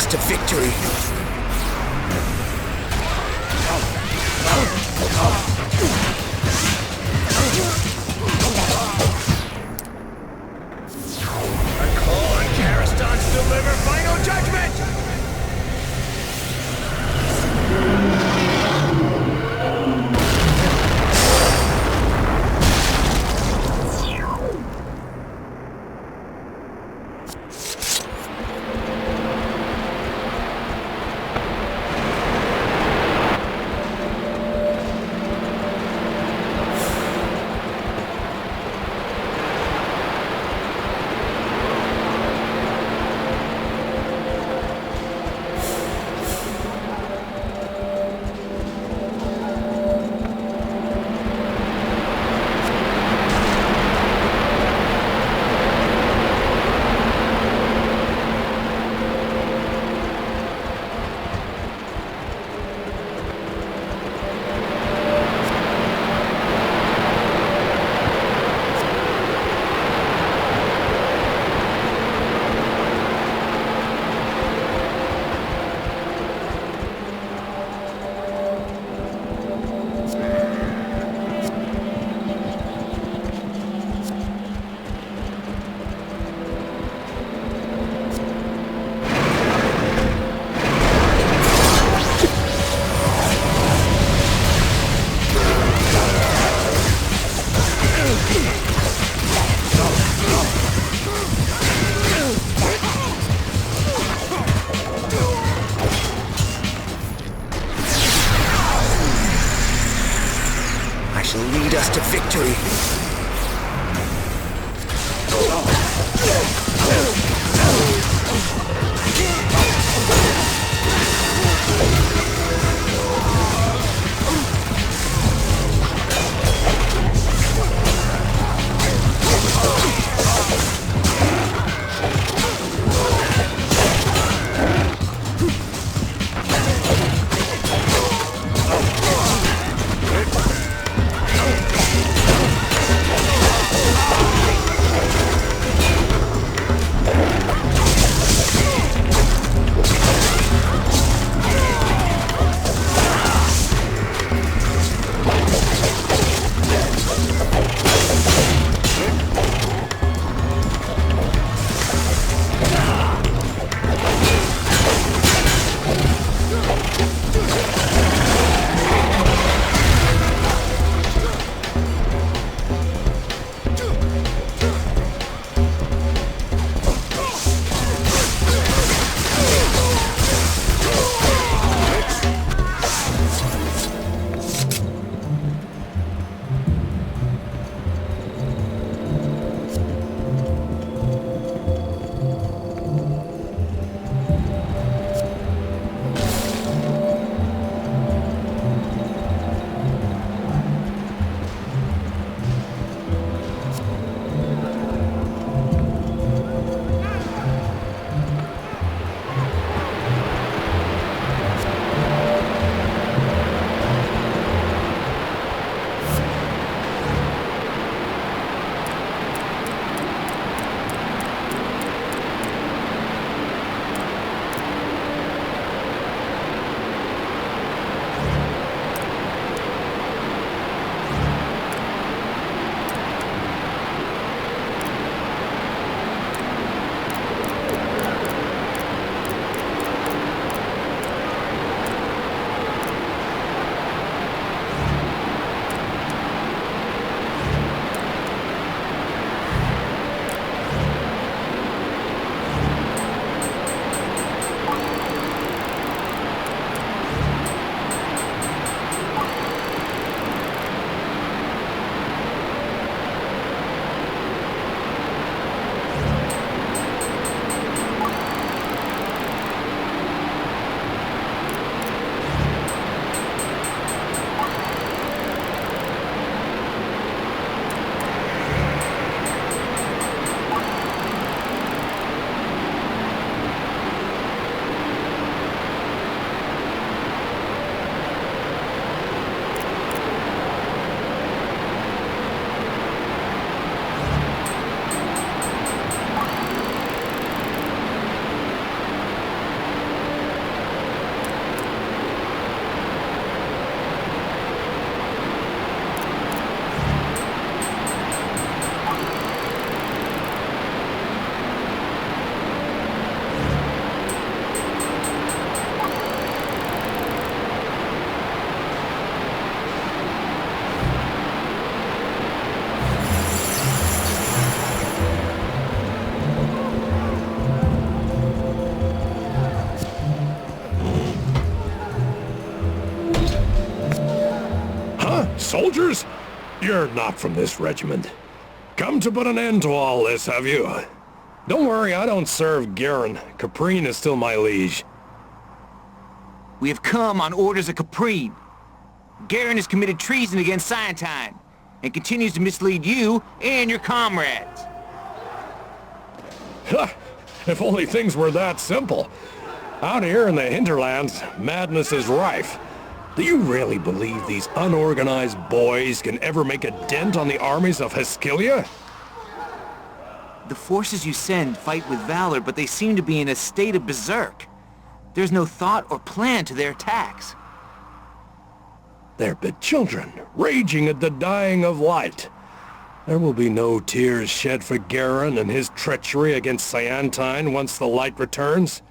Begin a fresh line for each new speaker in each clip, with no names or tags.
to victory.
I call on Karistan to deliver final judgment!
I shall lead us to victory.
soldiers? You're not from this regiment. Come to put an end to all this, have you? Don't worry, I don't serve Garen. Caprine is still my liege.
We have come on orders of Caprine. Garen has committed treason against Scientine, and continues to mislead you and your comrades.
If only things were that simple. Out here in the hinterlands, madness is rife. Do you really believe these unorganized boys can ever make a dent on the armies of Heskylia?
The forces you send fight with valor, but they seem to be in a state of berserk. There's no thought or plan to their attacks.
They're but children, raging at the dying of light. There will be no tears shed for Garen and his treachery against Scientine once the light returns.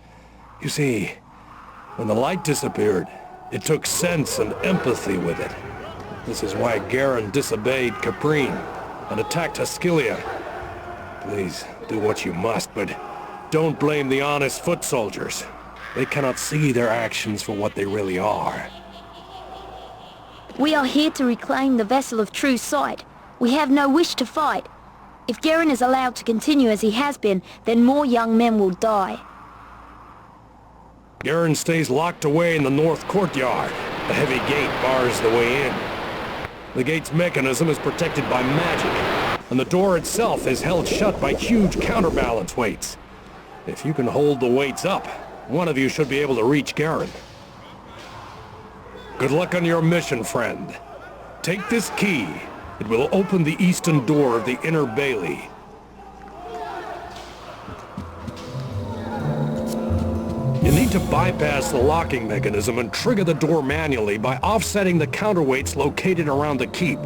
You see, when the light disappeared, it took sense and empathy with it. This is why Garen disobeyed Caprine and attacked Heskylia. Please, do what you must, but don't blame the honest foot soldiers. They cannot see their actions for what they really are.
We are here to reclaim the vessel of true sight. We have no wish to fight. If Garen is allowed to continue as he has been, then more young men will die.
Garen stays locked away in the north courtyard. A heavy gate bars the way in. The gate's mechanism is protected by magic, and the door itself is held shut by huge counterbalance weights. If you can hold the weights up, one of you should be able to reach Garen. Good luck on your mission, friend. Take this key. It will open the eastern door of the inner bailey. You need to bypass the locking mechanism and trigger the door manually by offsetting the counterweights located around the keep.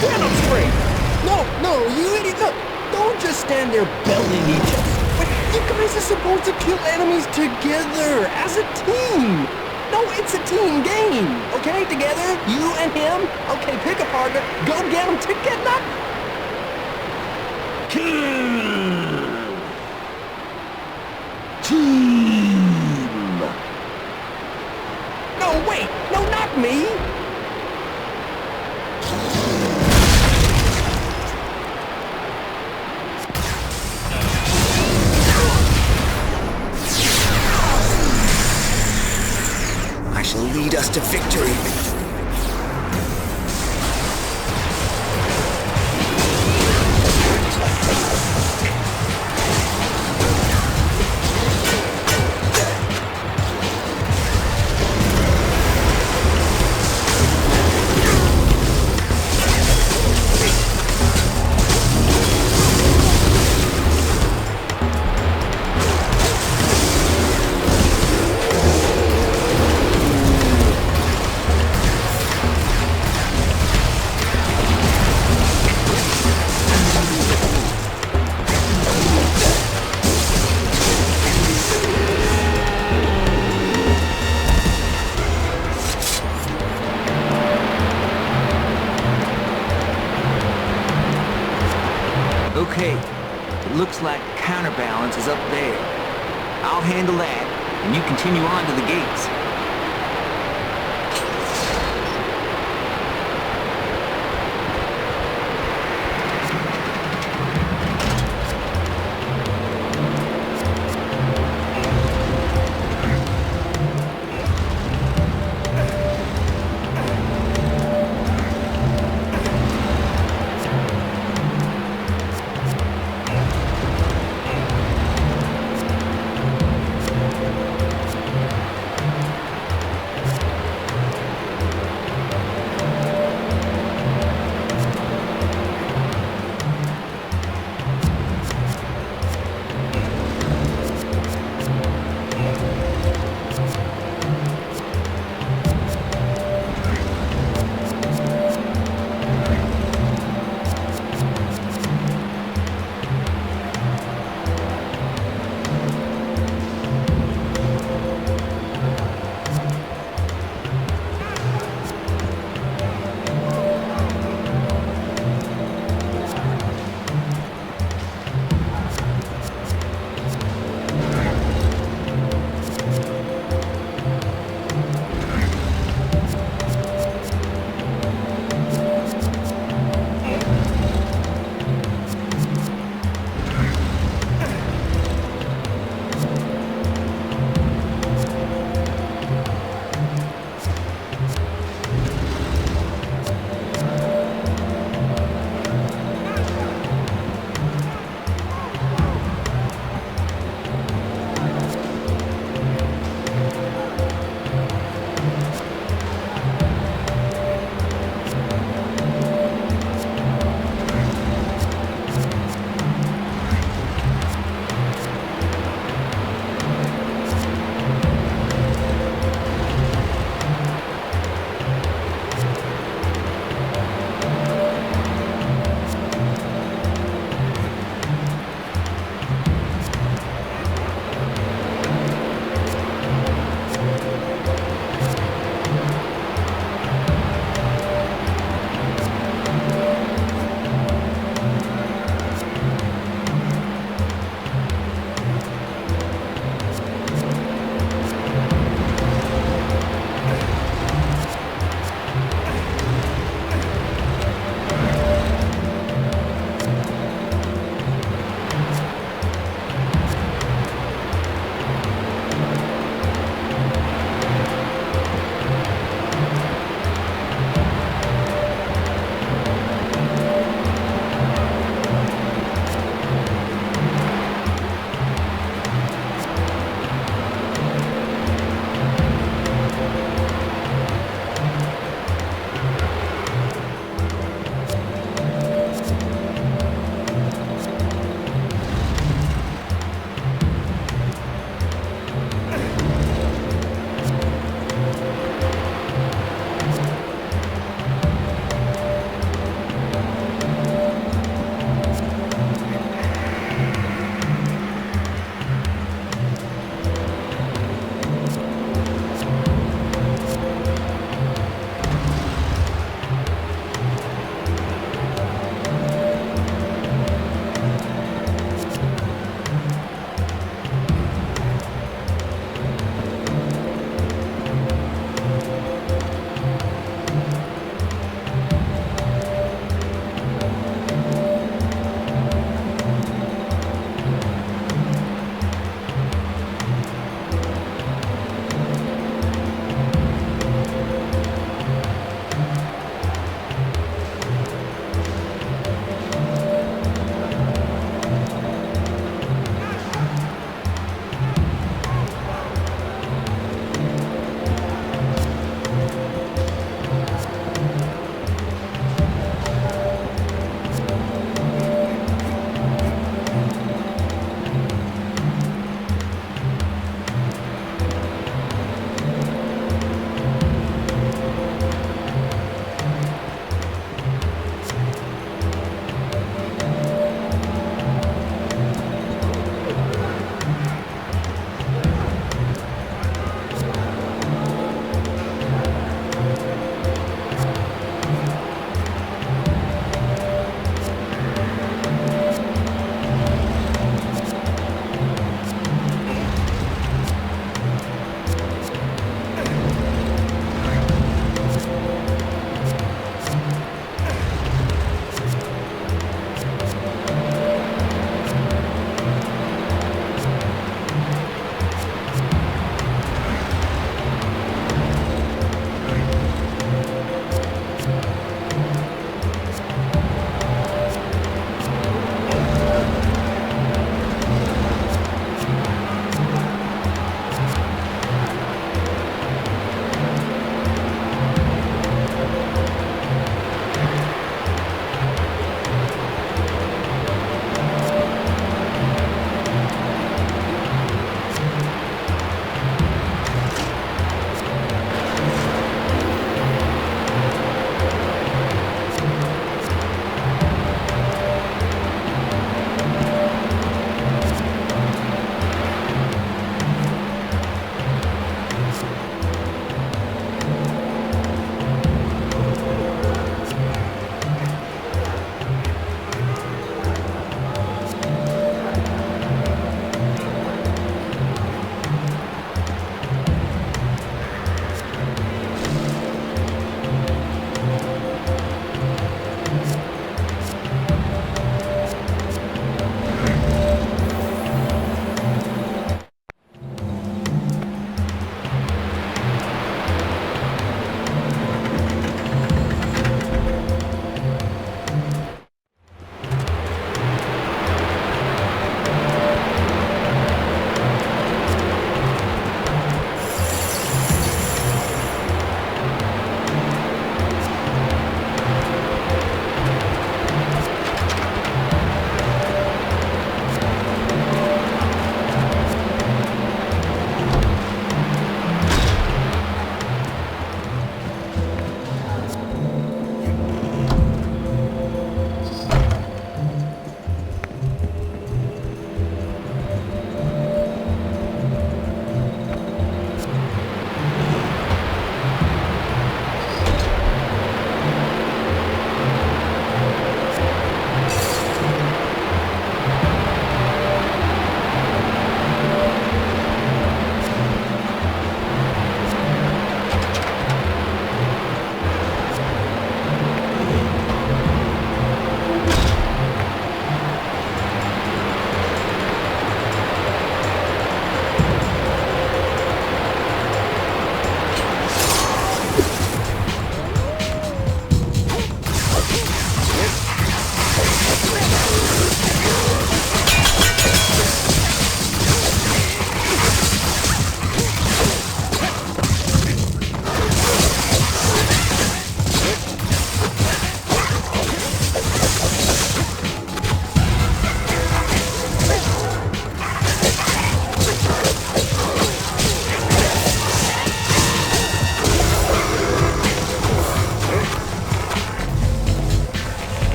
Stand up straight! No, you idiot! No, don't just stand there belting each other. But you guys are supposed to kill enemies together, as a team! No, it's a team game, okay? Together, you and him. Okay, pick a partner. Go get them together! Team! No, wait! No, not me!
I shall lead us to victory.
Okay, it looks like counterbalance is up there. I'll handle that, and you continue on to the gates.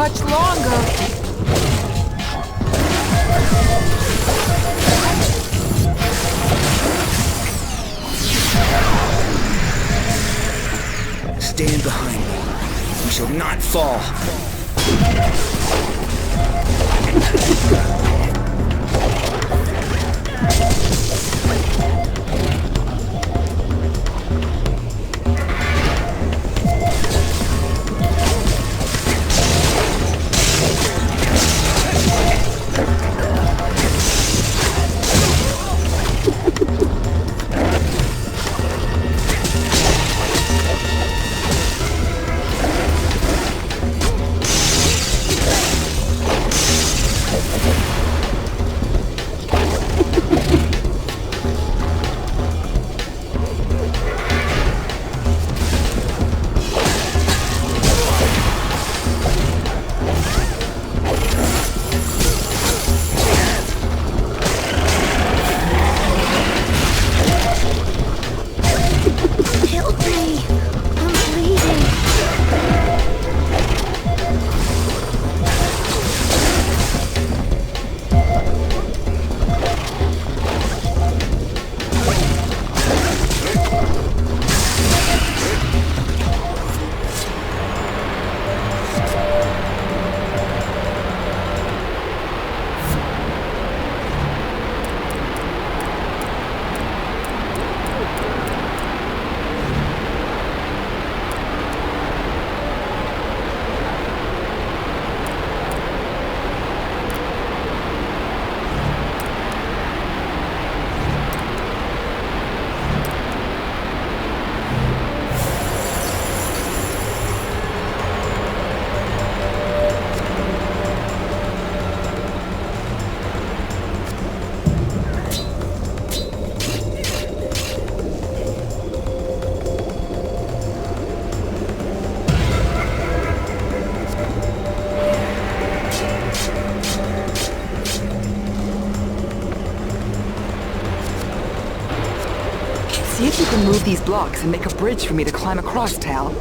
much longer.
Stand behind me. We shall not fall.
Help me! I'm bleeding.
See if you can move these blocks and make a bridge for me to climb across, Tal.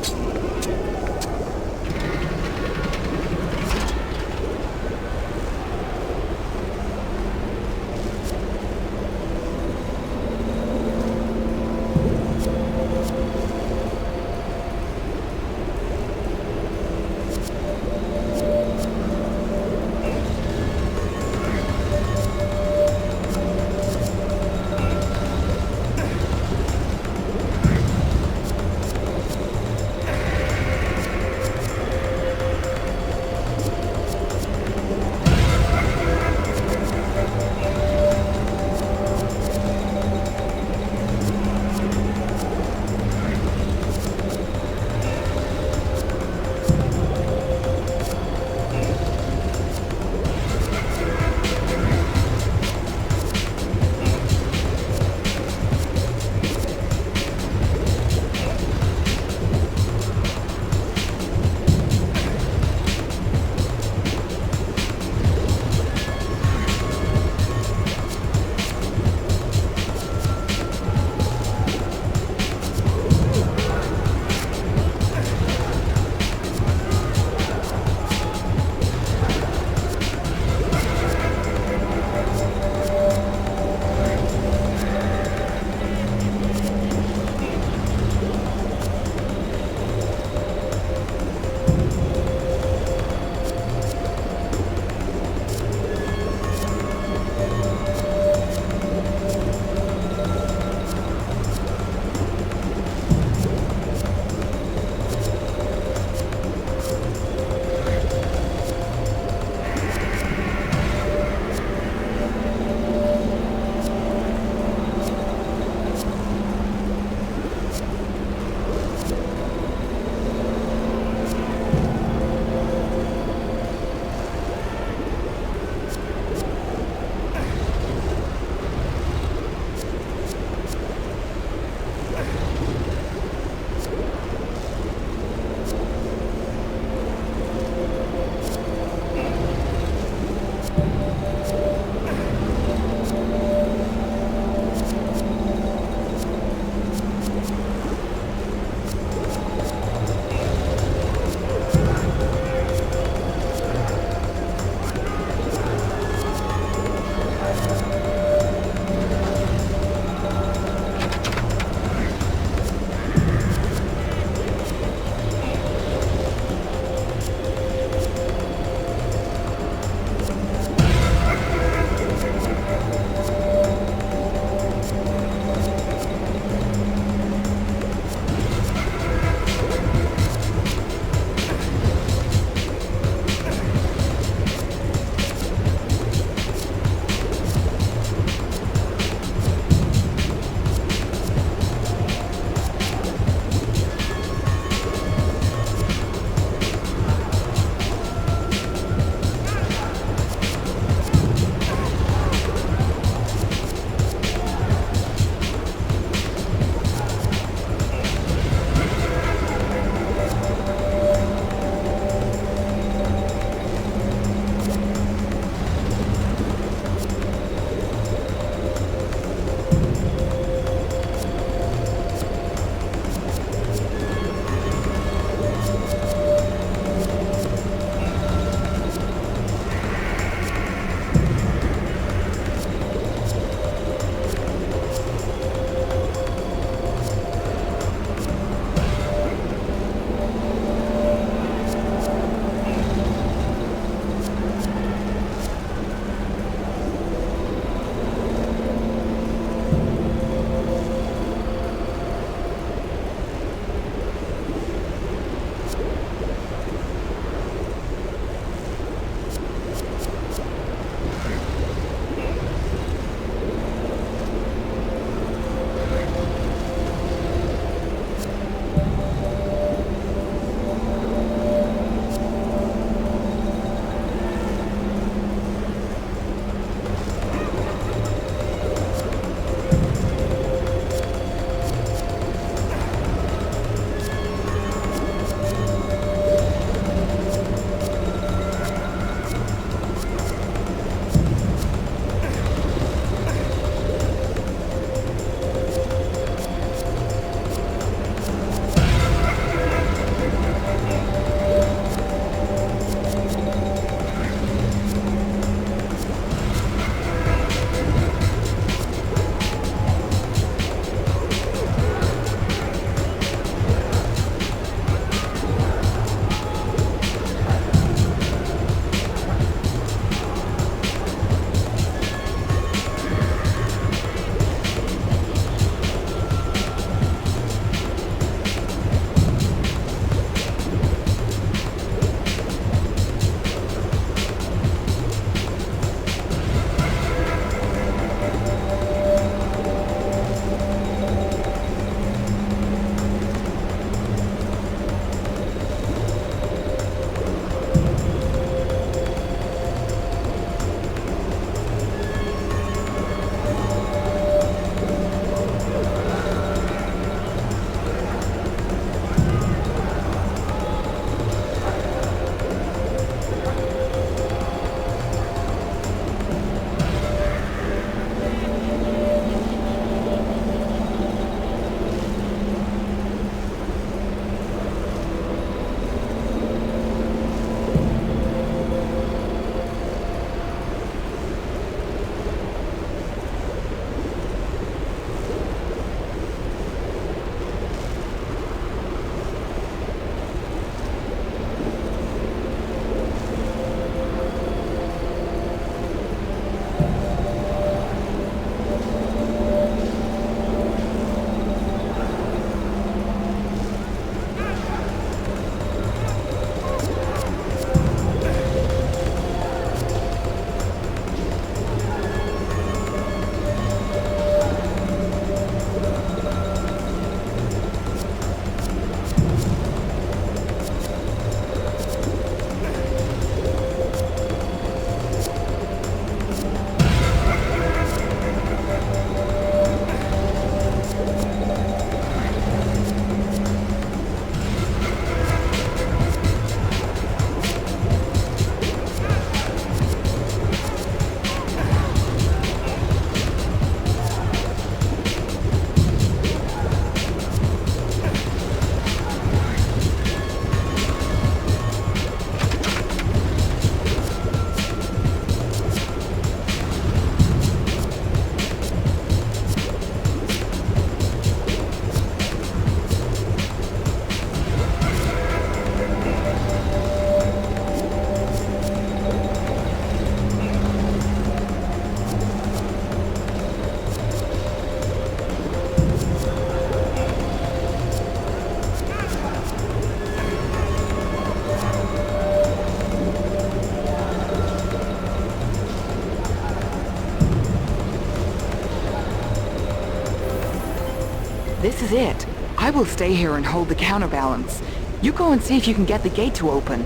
This is it. I will stay here and hold the counterbalance. You go and see if you can get the gate to open.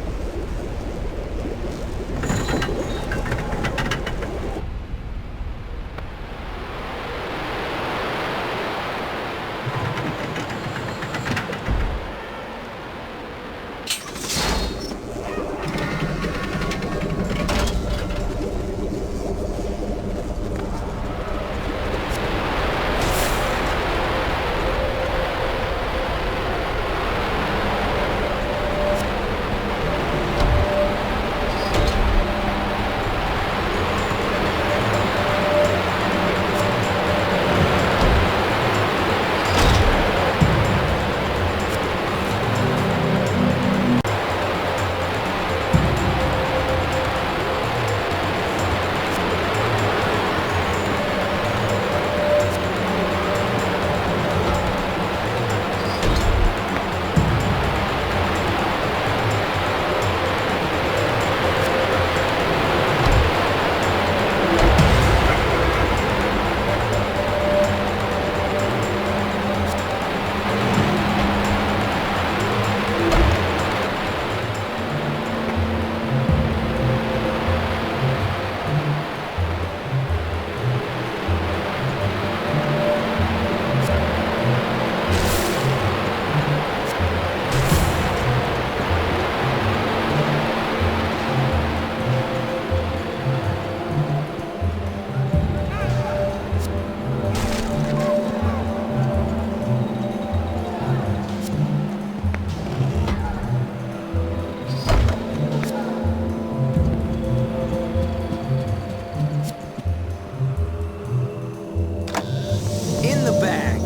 In the bag.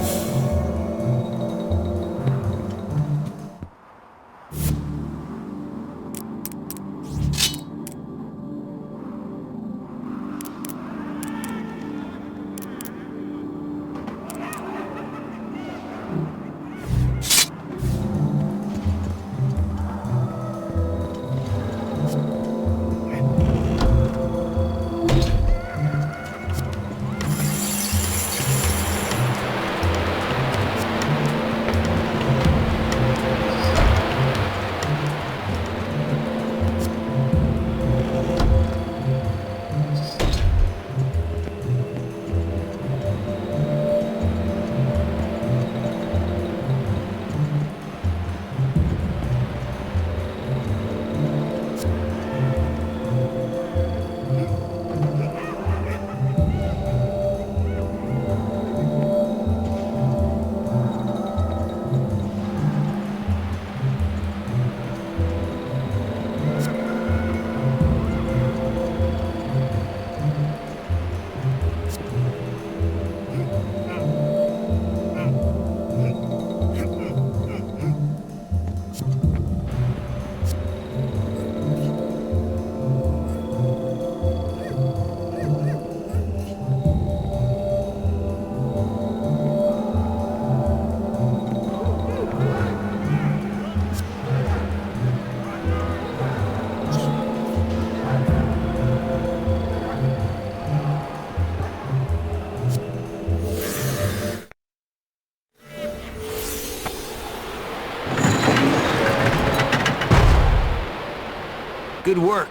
Good work.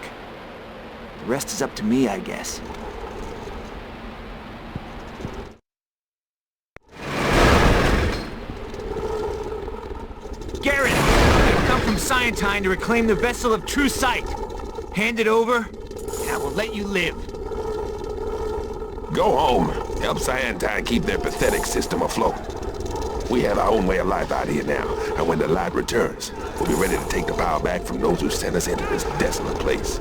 The rest is up to me, I guess. Garrett! I've come from Scientine to reclaim the vessel of true sight. Hand it over, and I will let you live.
Go home. Help Scientine keep their pathetic system afloat. We have our own way of life out here now, and when the light returns, we'll be ready to take the power back from those who sent us into this desolate place.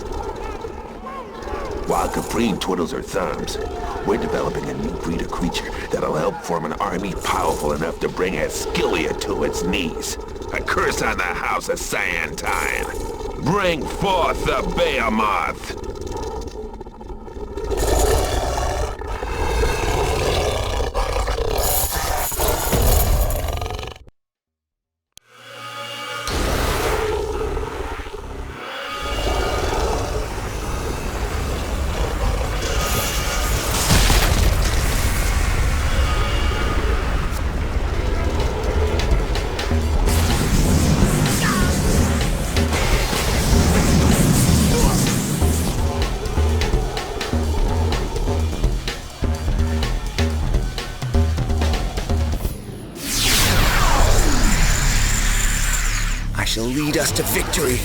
While Caprine twiddles her thumbs, we're developing a new breed of creature that'll help form an army powerful enough to bring Ascilia to its knees. A curse on the house of Scientine. Bring forth the Behemoth!
shall lead us to victory.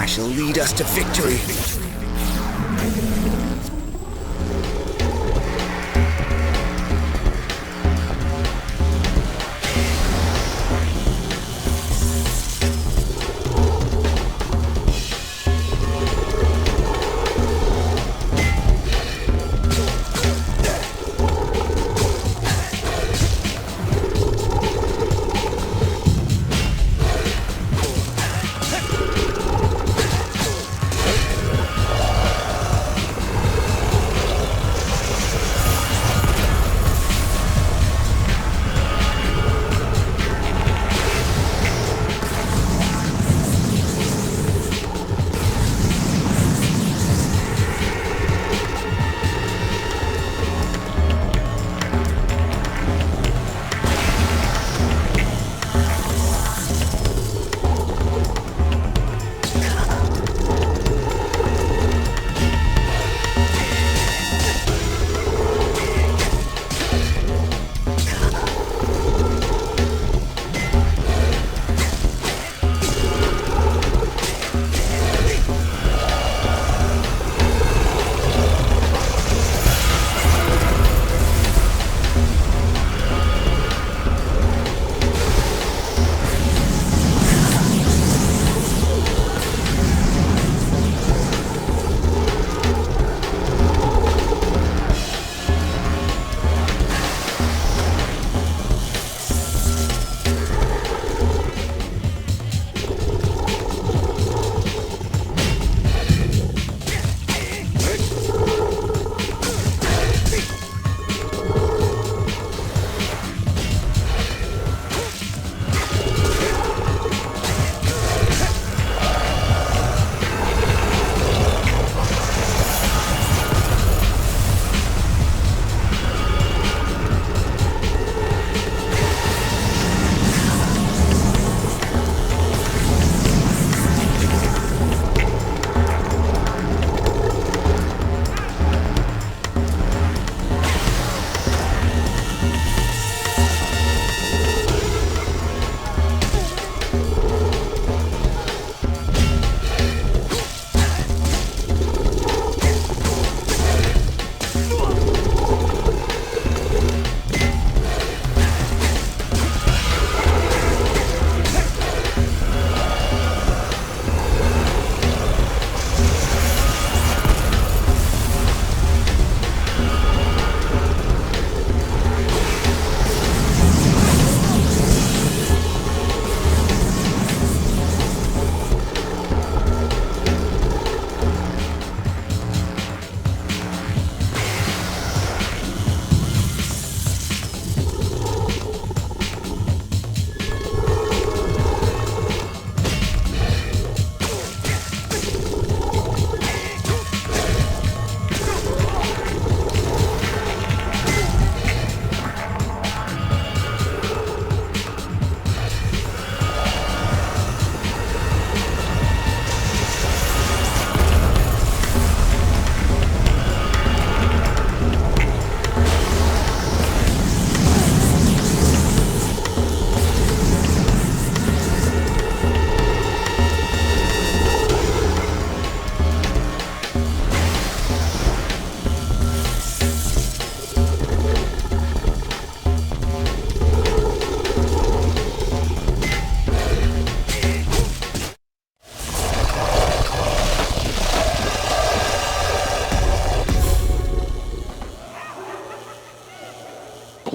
Shall lead us to victory.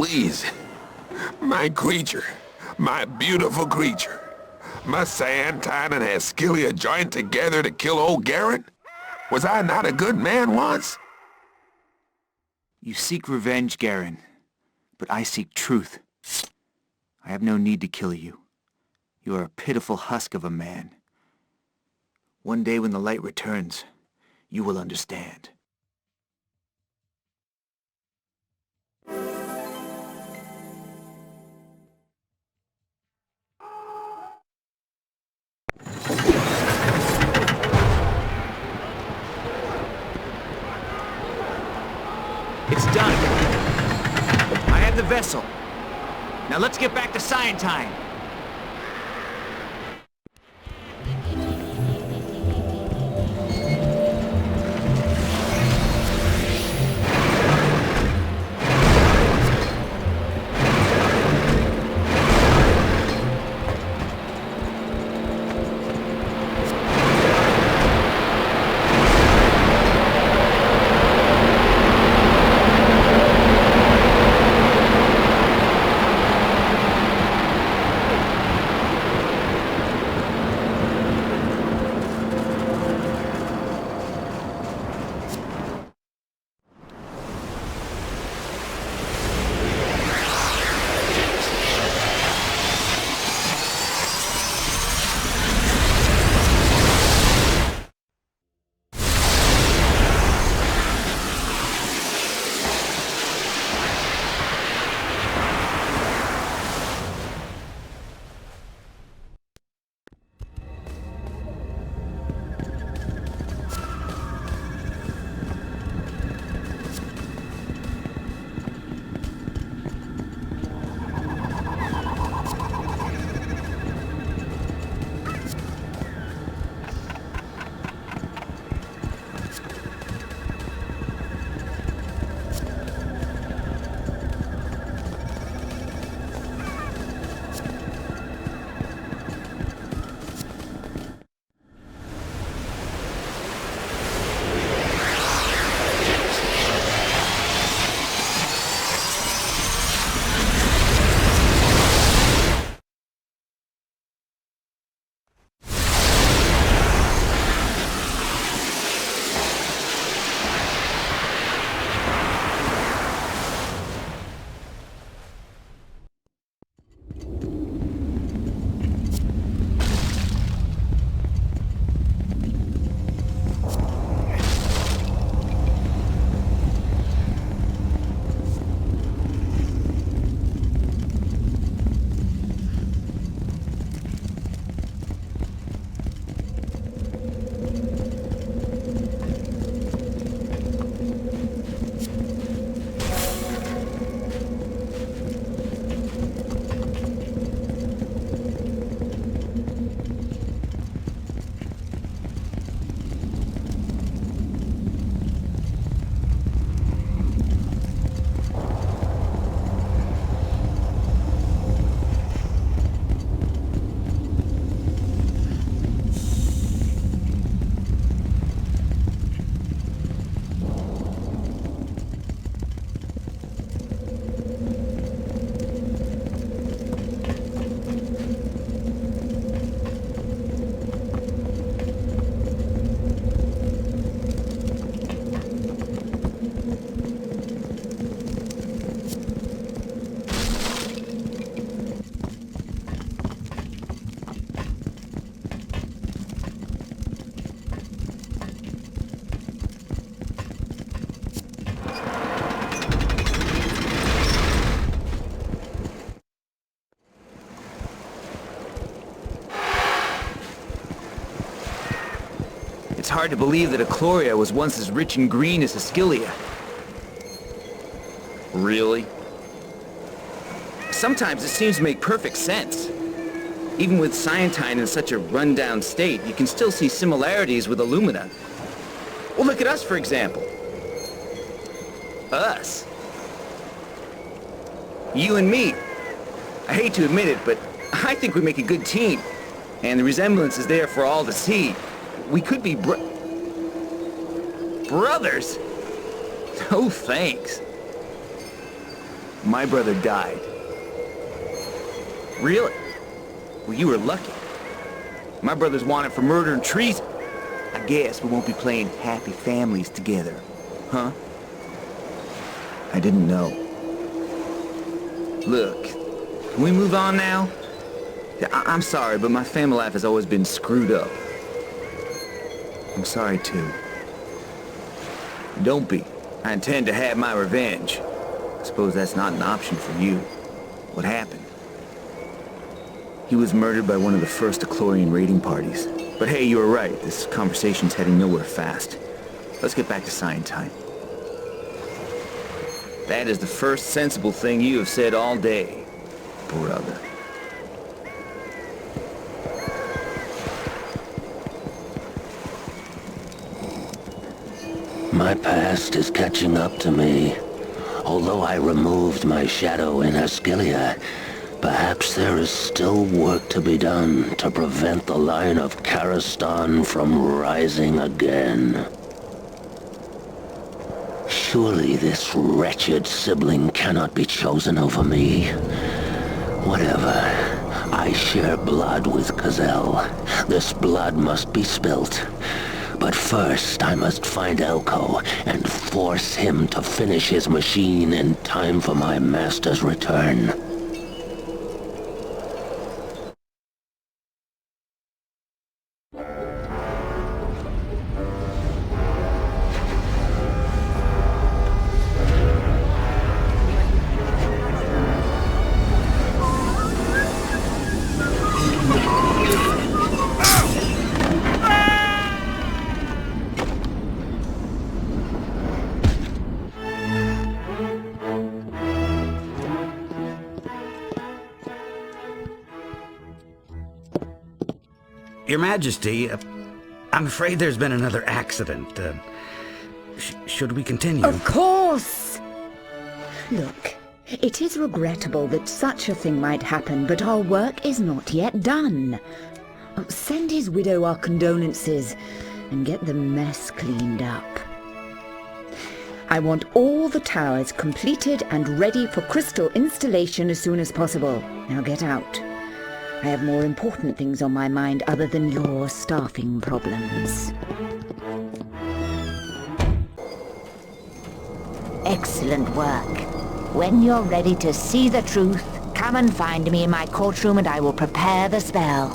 please. My creature. My beautiful creature. Must Santine and Ascilia join together to kill old Garen? Was I not a good man once?
You seek revenge, Garen, but I seek truth. I have no need to kill you. You are a pitiful husk of a man. One day when the light returns, you will understand. It's done. I have the vessel. Now let's get back to Scientine. It's hard to believe that Ecloria was once as rich and green as Ascilia. Really? Sometimes it seems to make perfect sense. Even with Scientine in such a run-down state, you can still see similarities with Illumina. Well, look at us, for example. Us. You and me. I hate to admit it, but I think we make a good team. And the resemblance is there for all to see. We could be brothers? Oh, thanks. My brother died. Really? Well, you were lucky. My brother's wanted for murder and treason. I guess we won't be playing happy families together, huh? I didn't know. Look, can we move on now? Yeah, I'm sorry, but my family life has always been screwed up. I'm sorry, too. Don't be. I intend to have my revenge. I suppose that's not an option for you. What happened? He was murdered by one of the first Eclorian raiding parties. But hey, you were right. This conversation's heading nowhere fast. Let's get back to Scientine. That is the first sensible thing you have said all day, brother.
My past is catching up to me. Although I removed my shadow in Askylia, perhaps there is still work to be done to prevent the line of Karistan from rising again. Surely this wretched sibling cannot be chosen over me. Whatever. I share blood with Kazel. This blood must be spilt. But first, I must find Elko and force him to finish his machine in time for my master's return.
Your Majesty, I'm afraid there's been another accident. Should we continue?
Of course! Look, it is regrettable that such a thing might happen, but our work is not yet done. Send his widow our condolences and get the mess cleaned up. I want all the towers completed and ready for crystal installation as soon as possible. Now get out. I have more important things on my mind other than your staffing problems.
Excellent work. When you're ready to see the truth, come and find me in my courtroom and I will prepare the spell.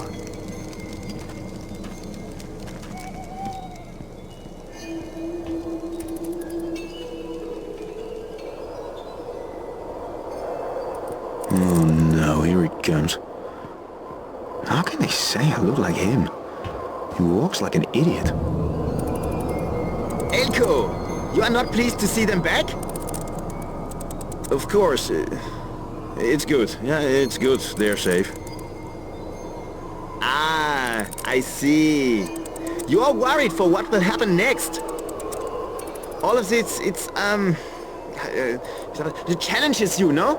Oh no, here it comes. How can they say I look like him? He walks like an idiot.
Elko! You are not pleased to see them back?
Of course. It's good. Yeah, it's good. They're safe.
Ah, I see. You are worried for what will happen next. All of this, it challenges you, no?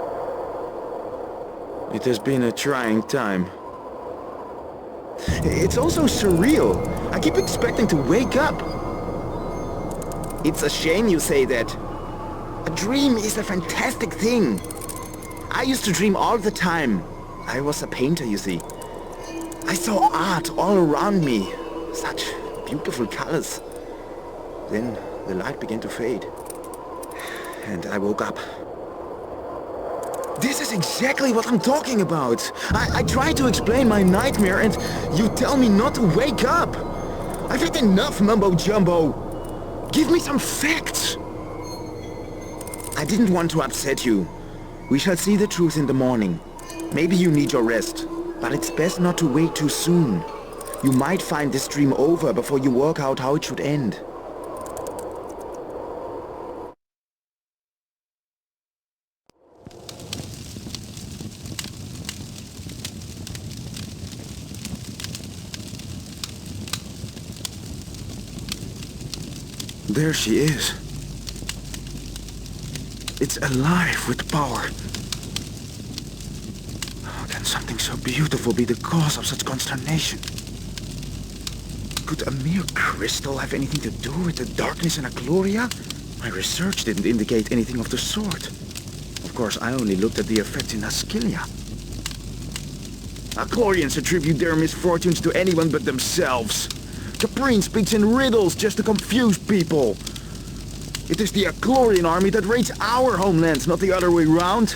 It has been a trying time.
It's also surreal. I keep expecting to wake up. It's a shame you say that. A dream is a fantastic thing. I used to dream all the time. I was a painter, you see. I saw art all around me. Such beautiful colors. Then the light began to fade. And I woke up. This is exactly what I'm talking about. I try to explain my nightmare and you tell me not to wake up. I've had enough mumbo-jumbo. Give me some facts. I didn't want to upset you. We shall see the truth in the morning. Maybe you need your rest, but it's best not to wait too soon. You might find this dream over before you work out how it should end.
There she is. It's alive with power. How can something so beautiful be the cause of such consternation? Could a mere crystal have anything to do with the darkness in Ecloria? My research didn't indicate anything of the sort. Of
course, I only looked at the effects in Askylia. Achlorians attribute their misfortunes to anyone but themselves. Caprine speaks in riddles just to confuse people. It is the Achlorian army that raids our homelands, not the other way round.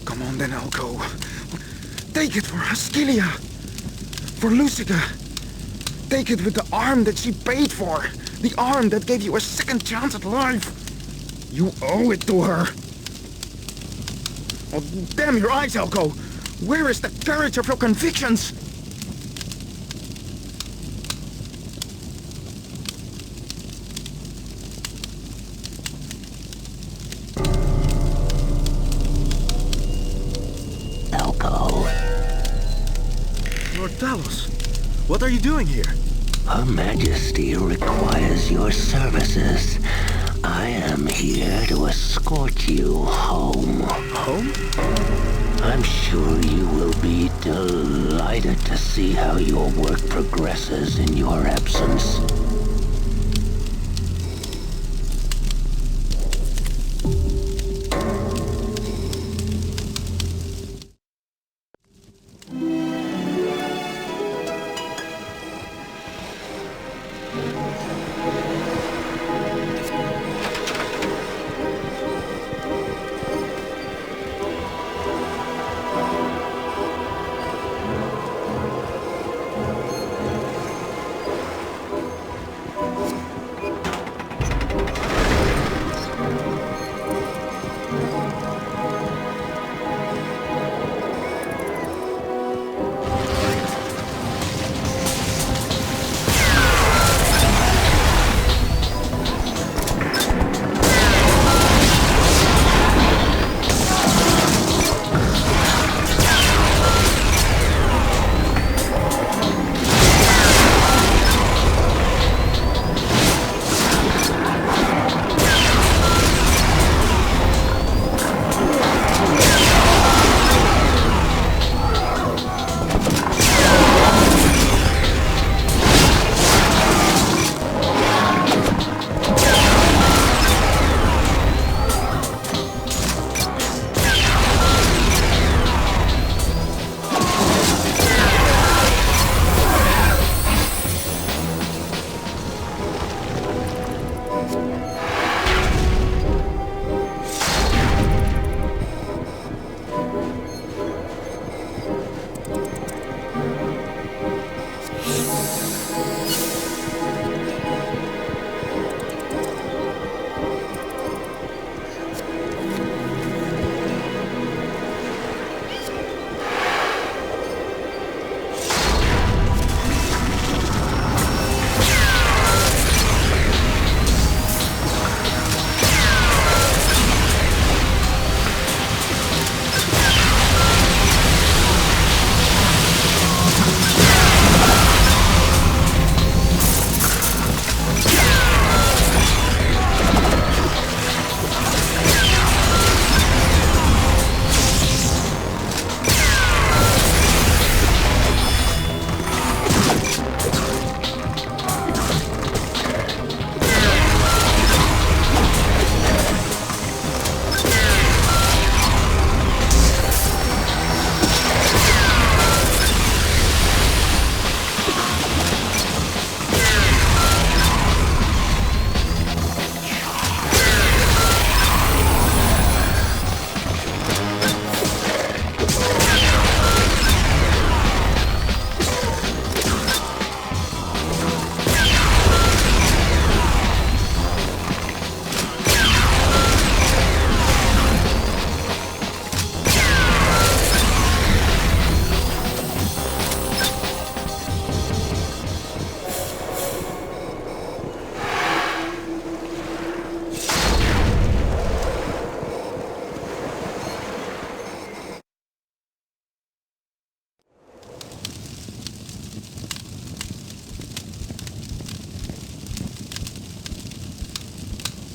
Come on then, Elko. Take it for Askylia. For Lucica. Take it with the arm that she paid for. The arm that gave you a second chance at life. You owe it to her. Oh, damn your eyes, Elko. Where is the courage of your convictions?
Elko.
Lord Talos, what are you doing here?
Her Majesty requires your services. I am here to escort you home.
Home?
I'm sure you will be delighted to see how your work progresses in your absence.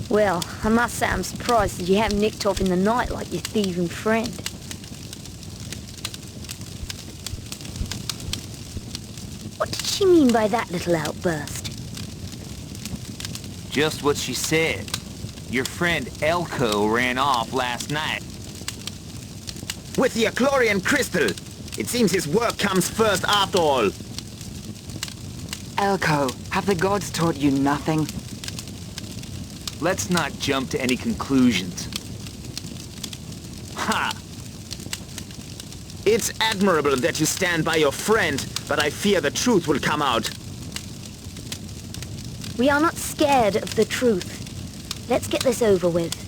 Well, I must say I'm surprised that you haven't nicked off in the night like your thieving friend. What did she mean by that little outburst?
Just what she said. Your friend Elko ran off last night.
With the Achlorian crystal! It seems his work comes first after all.
Elko, have the gods taught you nothing?
Let's not jump to any conclusions. Ha!
It's admirable that you stand by your friend, but I fear the truth will come out.
We are not scared of the truth. Let's get this over with.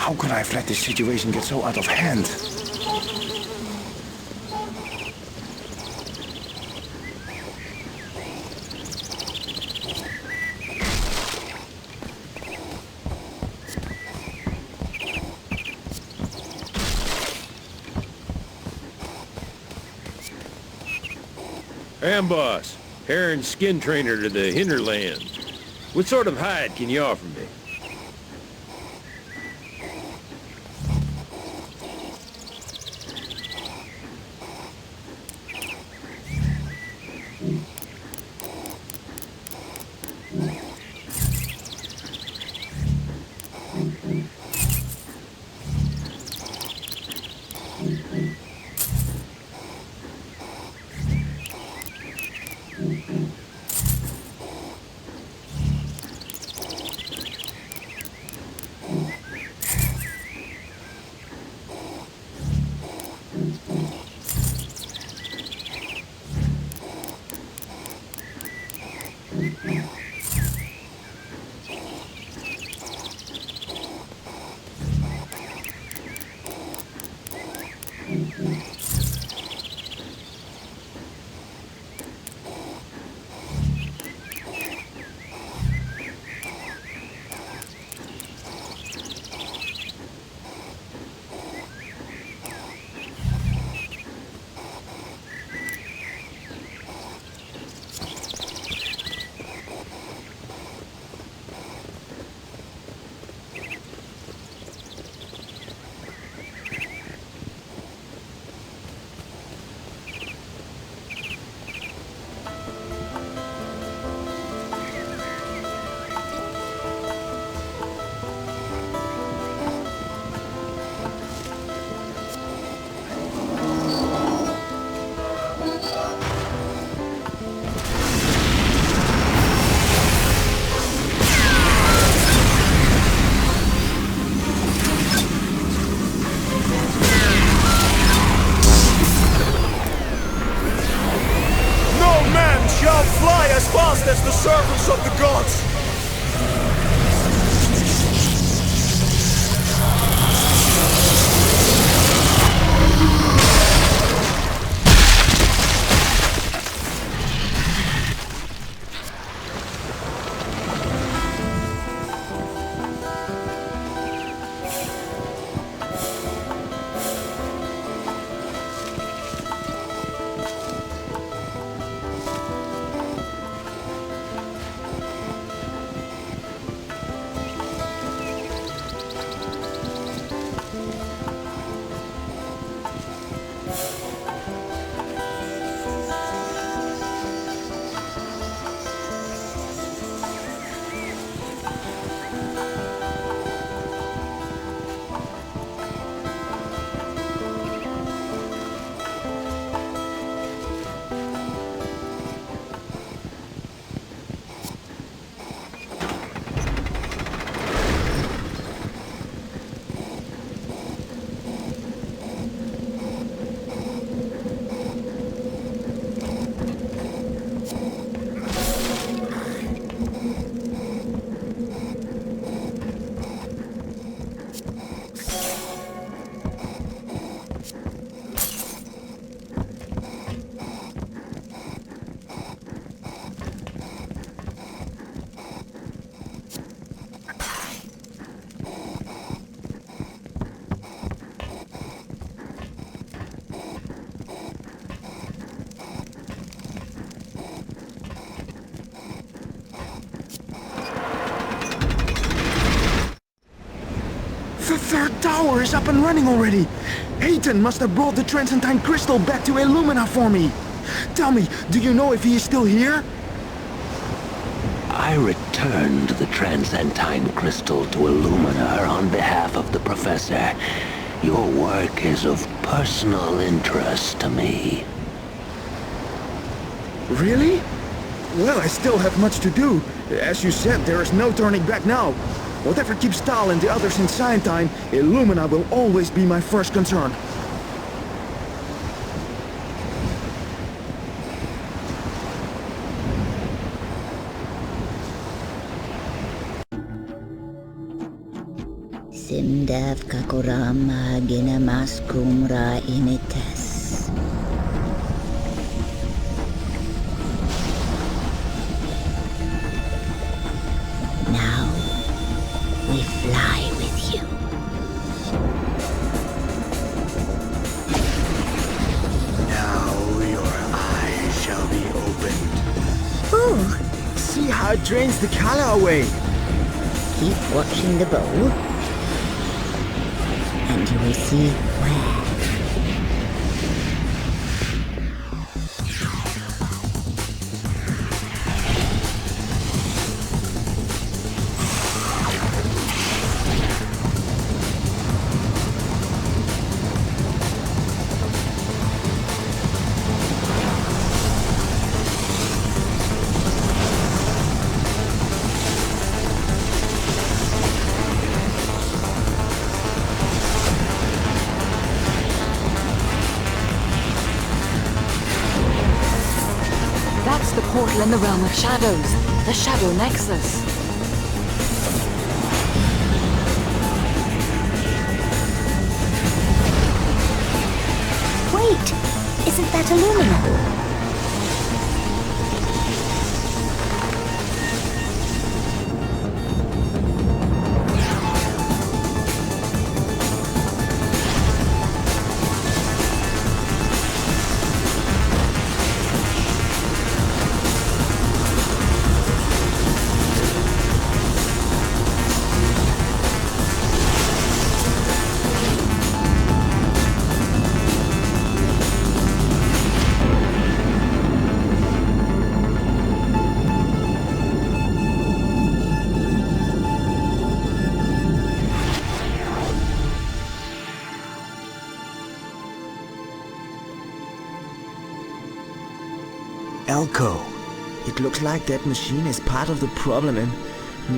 How could I have let this situation get so out of hand?
Amboss, hair and skin trainer to the hinterland. What sort of hide can you offer me?
service of the gods! The third tower is up and running already! Hayton must have brought the Transcendine Crystal back to Illumina for me! Tell me, do you know if he is still here?
I returned the Transcendine Crystal to Illumina on behalf of the Professor. Your work is of personal interest to me.
Really? Well, I still have much to do. As you said, there is no turning back now. Whatever keeps Tal and the others in Scientine, Illumina will always be my first concern.
Simdav kakurama ginamas kumra inites. Now we fly with you.
Now your eyes shall be opened.
Oh,
See how it drains the color away.
keep watching the bowl, and you will see where.
That's the portal in the realm of shadows, the Shadow Nexus.
Wait! Isn't that Illumina?
Elko. It looks like that machine is part of the problem and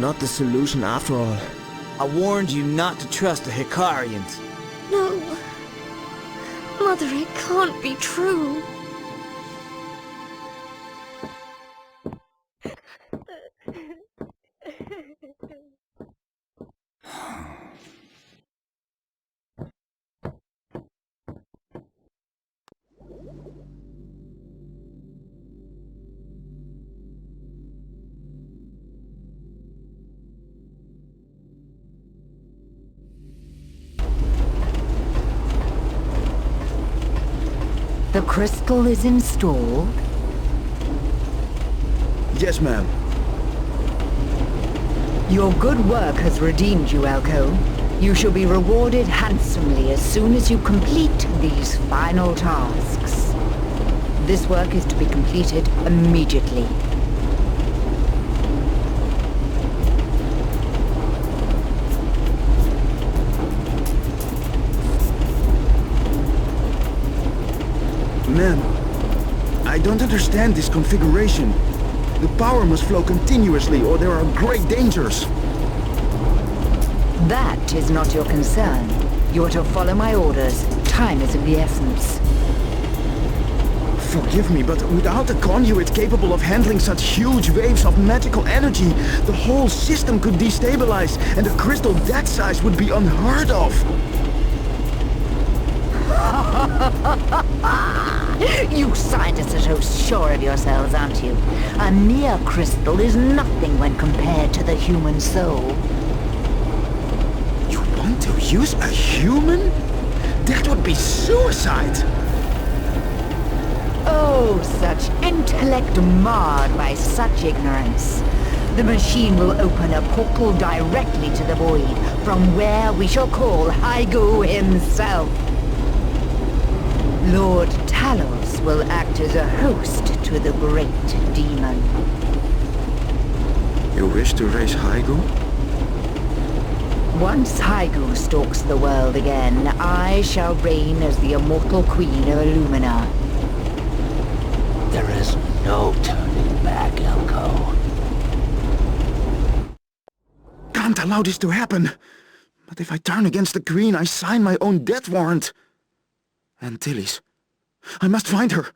not the solution after all.
I warned you not to trust the Hikarians.
No. Mother, it can't be true.
The crystal is installed?
Yes, ma'am.
Your good work has redeemed you, Elko. You shall be rewarded handsomely as soon as you complete these final tasks. This work is to be completed immediately.
Ma'am, I don't understand this configuration. The power must flow continuously or there are great dangers.
That is not your concern. You are to follow my orders. Time is of the essence.
Forgive me, but without a conduit capable of handling such huge waves of magical energy, the whole system could destabilize, and a crystal that size would be unheard of.
You scientists are so sure of yourselves, aren't you? A mere crystal is nothing when compared to the human soul.
You want to use a human? That would be suicide!
Oh, such intellect marred by such ignorance. The machine will open a portal directly to the void, from where we shall call Hygo himself. Lord Talos will act as a host to the great demon.
You wish to raise Hygo?
Once Hygo stalks the world again, I shall reign as the immortal queen of Illumina.
There is no turning back, Elko.
Can't allow this to happen. But if I turn against the Queen, I sign my own death warrant. Antilles. I must find her.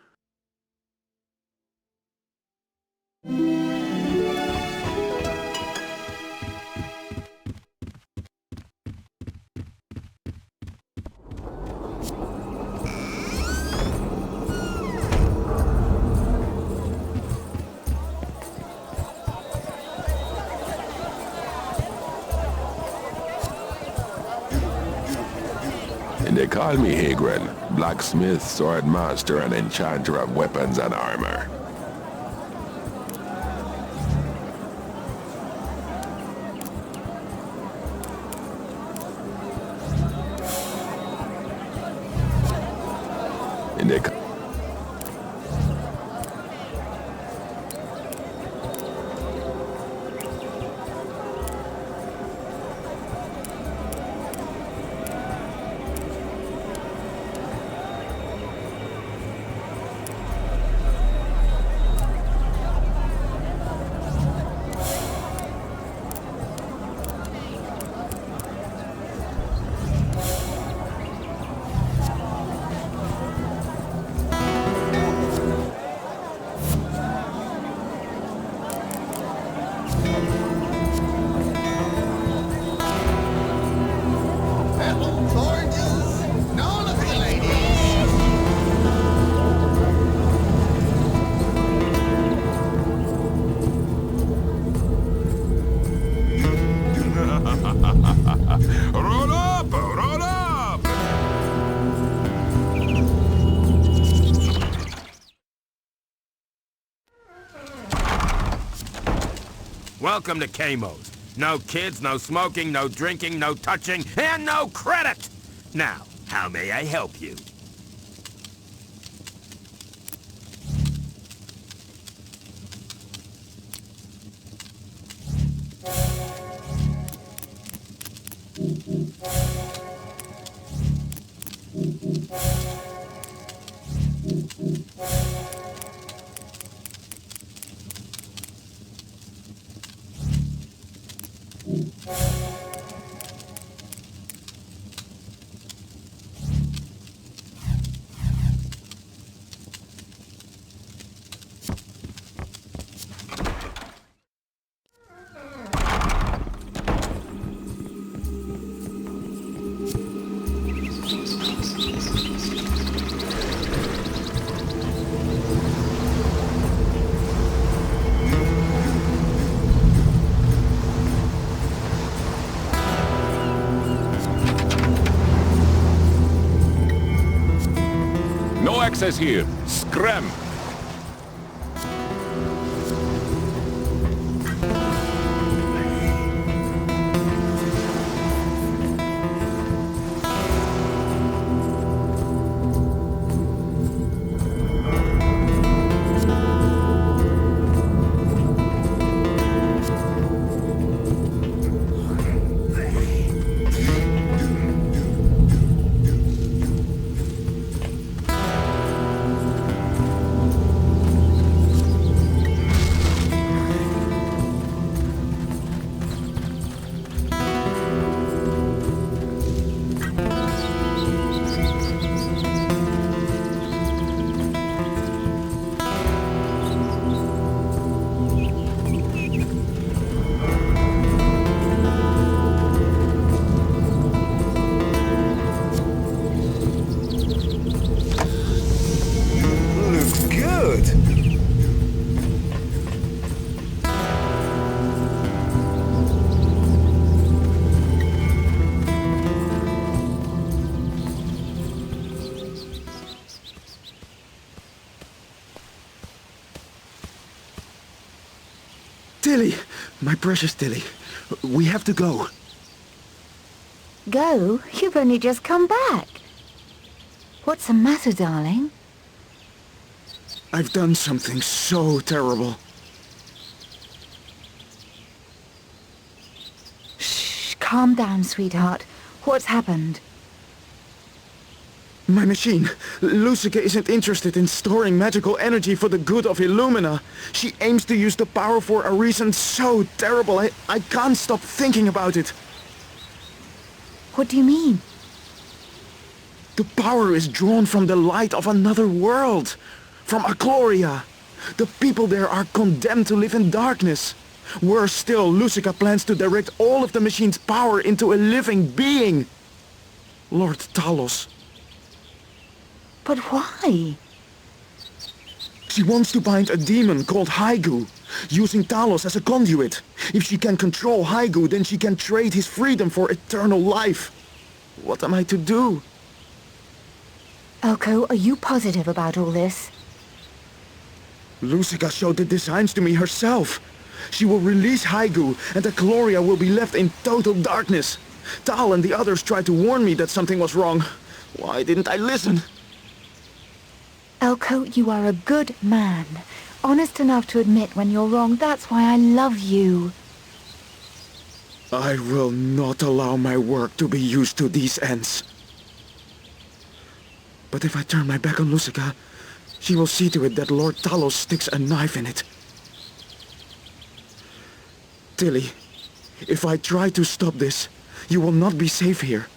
They call me Hagren, blacksmith, sword master, and enchanter of weapons and armor. And they Roll up! Roll up!
Welcome to Kmo's. No kids, no smoking, no drinking, no touching, and no credit! Now, how may I help you?
access here. Scram!
Tilly, my precious Tilly, we have to go.
Go? You've only just come back. What's the matter, darling?
I've done something so terrible.
Shh, calm down, sweetheart. What's happened?
My machine. Lusika isn't interested in storing magical energy for the good of Illumina. She aims to use the power for a reason so terrible. I can't stop thinking about it.
What do you mean?
The power is drawn from the light of another world. From Akloria. The people there are condemned to live in darkness. Worse still, Lusika plans to direct all of the machine's power into a living being. Lord Talos.
But why?
She wants to bind a demon called Haigu, using Talos as a conduit. If she can control Haigu, then she can trade his freedom for eternal life. What am I to do?
Elko, are you positive about all this?
Lusika showed the designs to me herself. She will release Haigu, and the Gloria will be left in total darkness. Tal and the others tried to warn me that something was wrong. Why didn't I listen?
Elko, you are a good man. Honest enough to admit when you're wrong. That's why I love you.
I will not allow my work to be used to these ends. But if I turn my back on Lusika, she will see to it that Lord Talos sticks a knife in it. Tilly, if I try to stop this, you will not be safe here.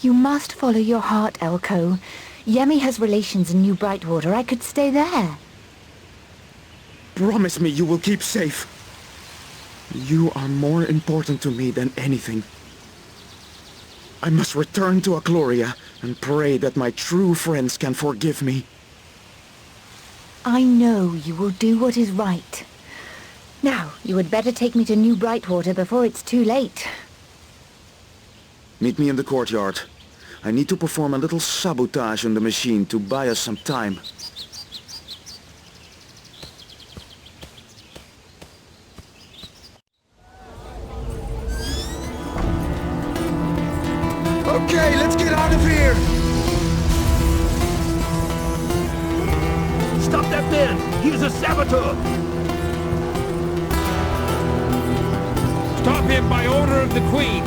You must follow your heart, Elko. Yemi has relations in New Brightwater. I could stay there.
Promise me you will keep safe. You are more important to me than anything. I must return to Akloria and pray that my true friends can forgive me.
I know you will do what is right. Now, you had better take me to New Brightwater before it's too late.
Meet me in the courtyard. I need to perform a little sabotage on the machine to buy us some time. Okay, let's get out of here!
Stop that man! He's a saboteur!
Stop him by order of the Queen!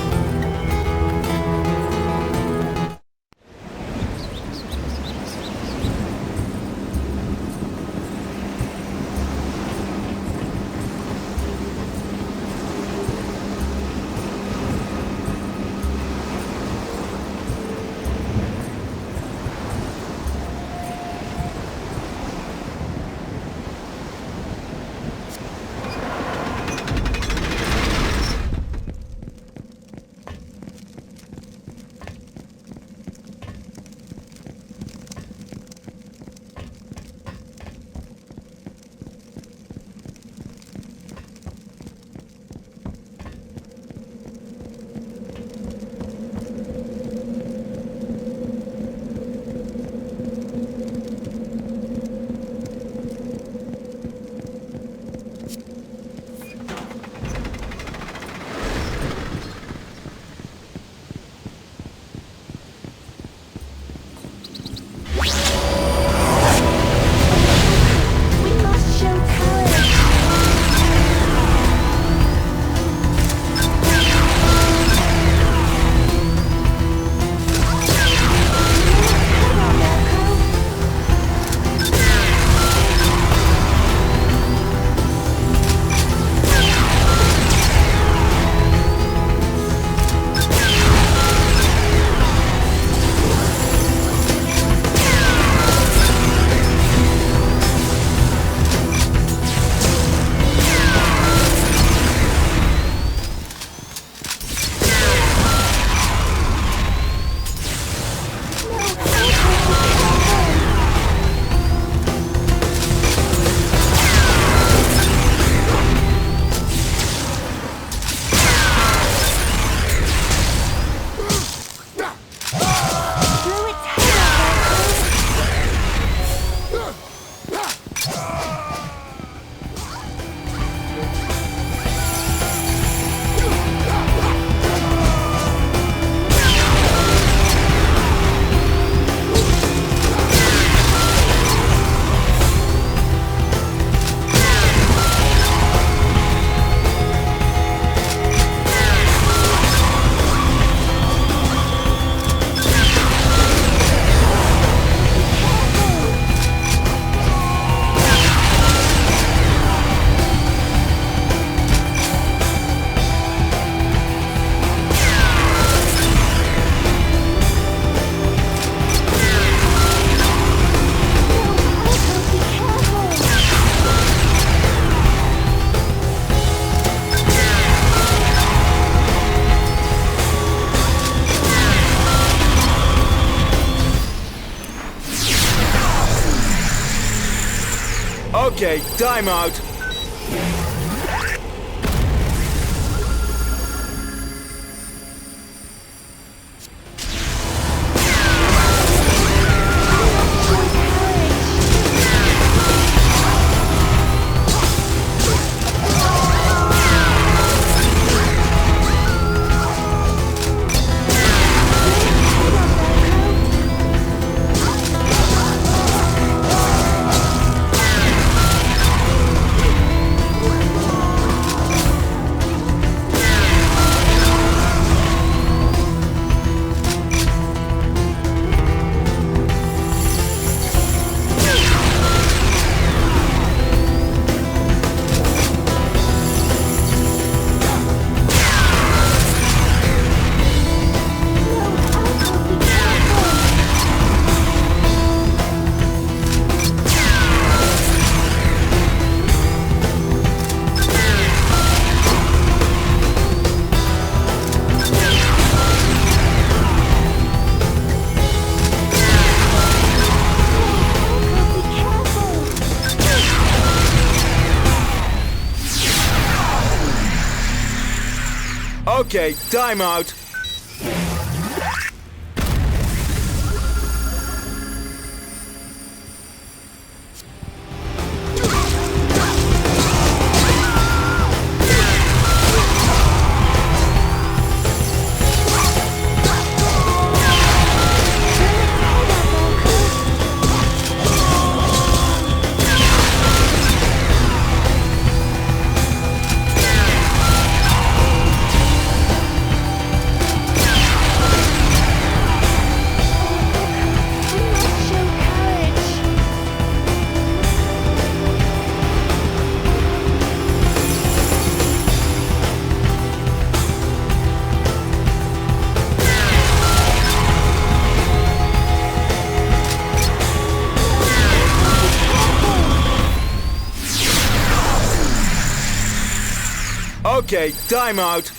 Okay, time out. Okay, time out. Okay, time out.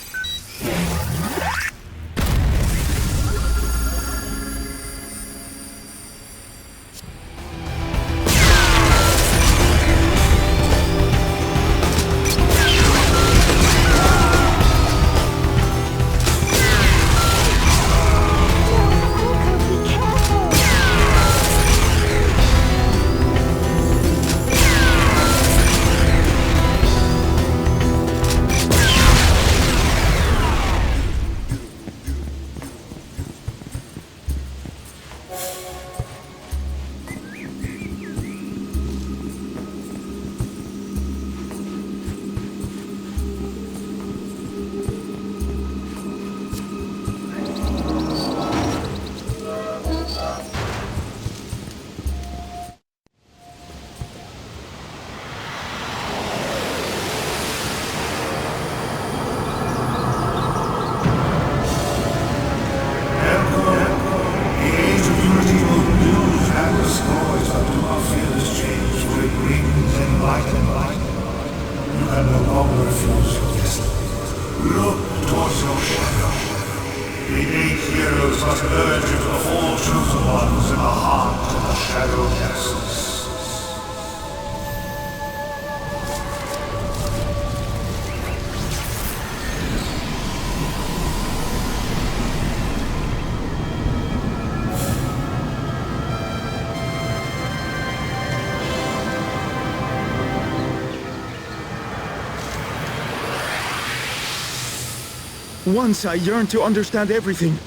Once I yearned to understand everything.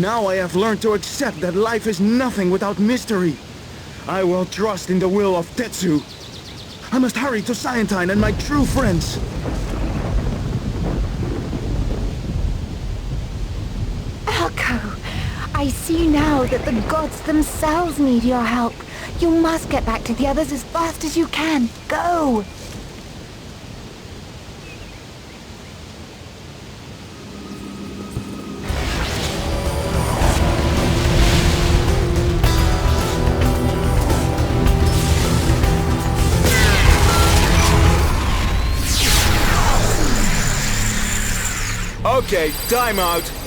Now I have learned to accept that life is nothing without mystery. I will trust in the will of Tetsu. I must hurry to Sayentine and my true friends.
Elko, I see now that the gods themselves need your help. You must get back to the others as fast as you can. Go!
Okay, time out.